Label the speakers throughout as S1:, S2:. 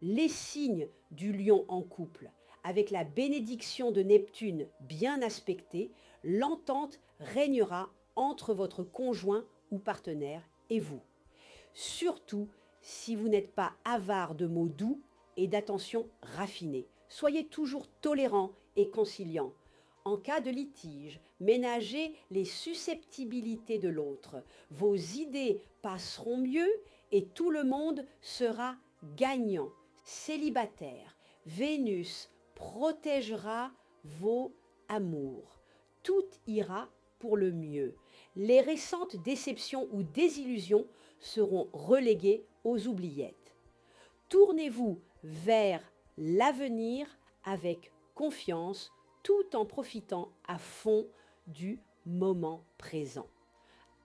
S1: Les signes du lion en couple, avec la bénédiction de Neptune bien aspectée, l'entente régnera entre votre conjoint ou partenaire et vous. Surtout si vous n'êtes pas avare de mots doux et d'attention raffinée. Soyez toujours tolérant et conciliant. En cas de litige, ménagez les susceptibilités de l'autre. Vos idées passeront mieux et tout le monde sera gagnant. Célibataire, Vénus protégera vos amours. Tout ira pour le mieux. Les récentes déceptions ou désillusions seront reléguées aux oubliettes. Tournez-vous vers l'avenir avec confiance tout en profitant à fond du moment présent.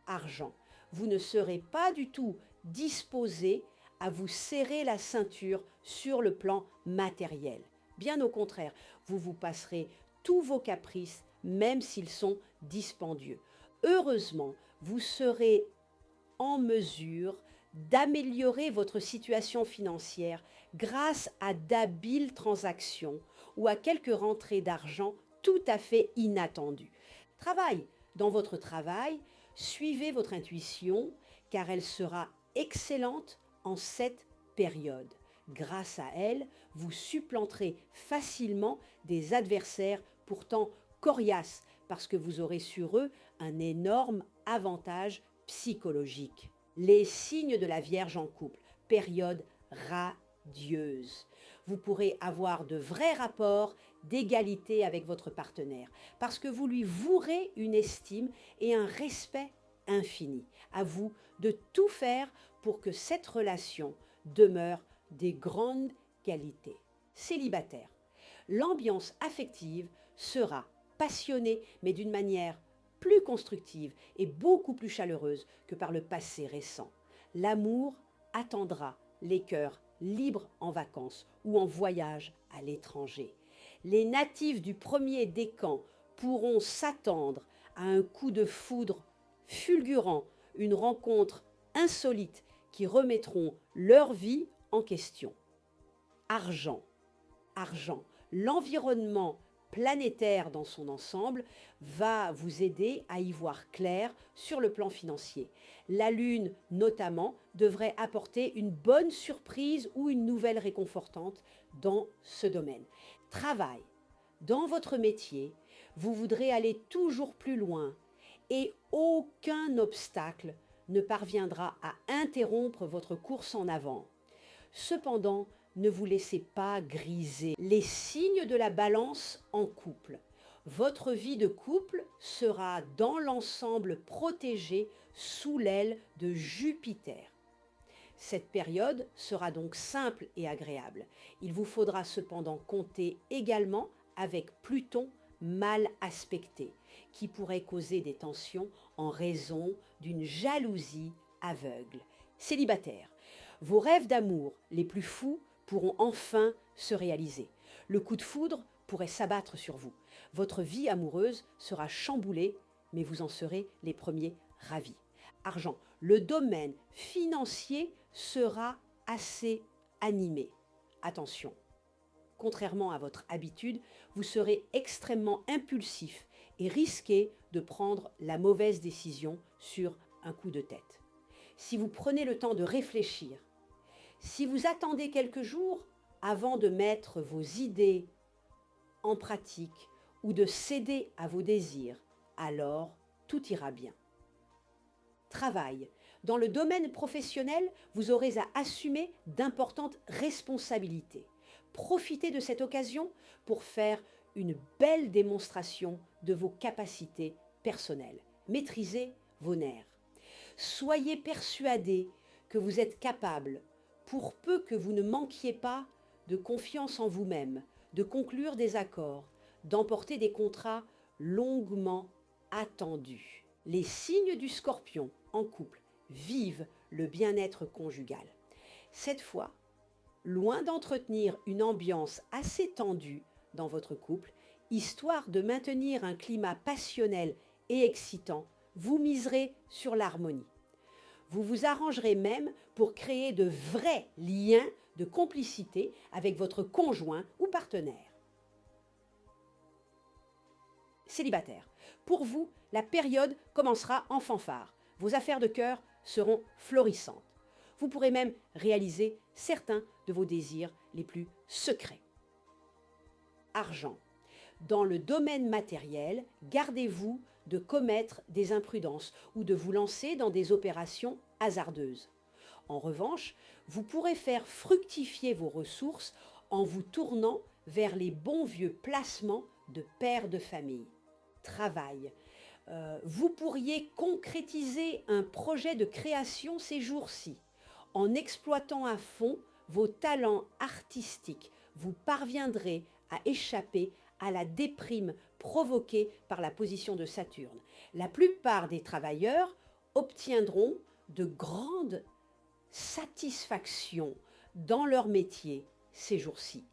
S1: Argent, vous ne serez pas du tout disposé à vous serrer la ceinture sur le plan matériel. Bien au contraire, vous vous passerez tous vos caprices, même s'ils sont dispendieux. Heureusement, vous serez en mesure d'améliorer votre situation financière grâce à d'habiles transactions ou à quelques rentrées d'argent tout à fait inattendues. Travail. Dans votre travail, suivez votre intuition car elle sera excellente en cette période. Grâce à elle, vous supplanterez facilement des adversaires pourtant coriaces parce que vous aurez sur eux un énorme avantage psychologique. Les signes de la Vierge en couple, période radieuse. Vous pourrez avoir de vrais rapports d'égalité avec votre partenaire parce que vous lui vouerez une estime et un respect infini. À vous de tout faire pour que cette relation demeure des grandes qualités. Célibataire, l'ambiance affective sera passionnée mais d'une manière plus constructive et beaucoup plus chaleureuse que par le passé récent. L'amour attendra les cœurs libres en vacances ou en voyage à l'étranger. Les natifs du premier décan pourront s'attendre à un coup de foudre fulgurant, une rencontre insolite qui remettront leur vie en question. Argent. Argent. L'environnement planétaire dans son ensemble va vous aider à y voir clair sur le plan financier. La Lune, notamment, devrait apporter une bonne surprise ou une nouvelle réconfortante dans ce domaine. Travail. Dans votre métier, vous voudrez aller toujours plus loin et aucun obstacle ne parviendra à interrompre votre course en avant. Cependant, ne vous laissez pas griser. Les signes de la balance en couple. Votre vie de couple sera dans l'ensemble protégée sous l'aile de Jupiter. Cette période sera donc simple et agréable. Il vous faudra cependant compter également avec Pluton mal aspecté, qui pourrait causer des tensions en raison d'une jalousie aveugle. Célibataire, vos rêves d'amour les plus fous pourront enfin se réaliser. Le coup de foudre pourrait s'abattre sur vous. Votre vie amoureuse sera chamboulée, mais vous en serez les premiers ravis. Argent, le domaine financier sera assez animé. Attention, contrairement à votre habitude, vous serez extrêmement impulsif et risquez de prendre la mauvaise décision sur un coup de tête. Si vous prenez le temps de réfléchir, si vous attendez quelques jours avant de mettre vos idées en pratique ou de céder à vos désirs, alors tout ira bien. Travail. Dans le domaine professionnel, vous aurez à assumer d'importantes responsabilités. Profitez de cette occasion pour faire une belle démonstration de vos capacités personnelles. Maîtrisez vos nerfs. Soyez persuadé que vous êtes capable, pour peu que vous ne manquiez pas de confiance en vous-même, de conclure des accords, d'emporter des contrats longuement attendus. Les signes du Scorpion en couple vivent le bien-être conjugal. Cette fois, loin d'entretenir une ambiance assez tendue dans votre couple, histoire de maintenir un climat passionnel et excitant, vous miserez sur l'harmonie. Vous vous arrangerez même pour créer de vrais liens de complicité avec votre conjoint ou partenaire. Célibataire. Pour vous, la période commencera en fanfare. Vos affaires de cœur seront florissantes. Vous pourrez même réaliser certains de vos désirs les plus secrets. Argent. Dans le domaine matériel, gardez-vous de commettre des imprudences ou de vous lancer dans des opérations hasardeuses. En revanche, vous pourrez faire fructifier vos ressources en vous tournant vers les bons vieux placements de père de famille. Travail. Vous pourriez concrétiser un projet de création ces jours-ci. En exploitant à fond vos talents artistiques, vous parviendrez à échapper à la déprime provoquée par la position de Saturne. La plupart des travailleurs obtiendront de grandes satisfactions dans leur métier ces jours-ci.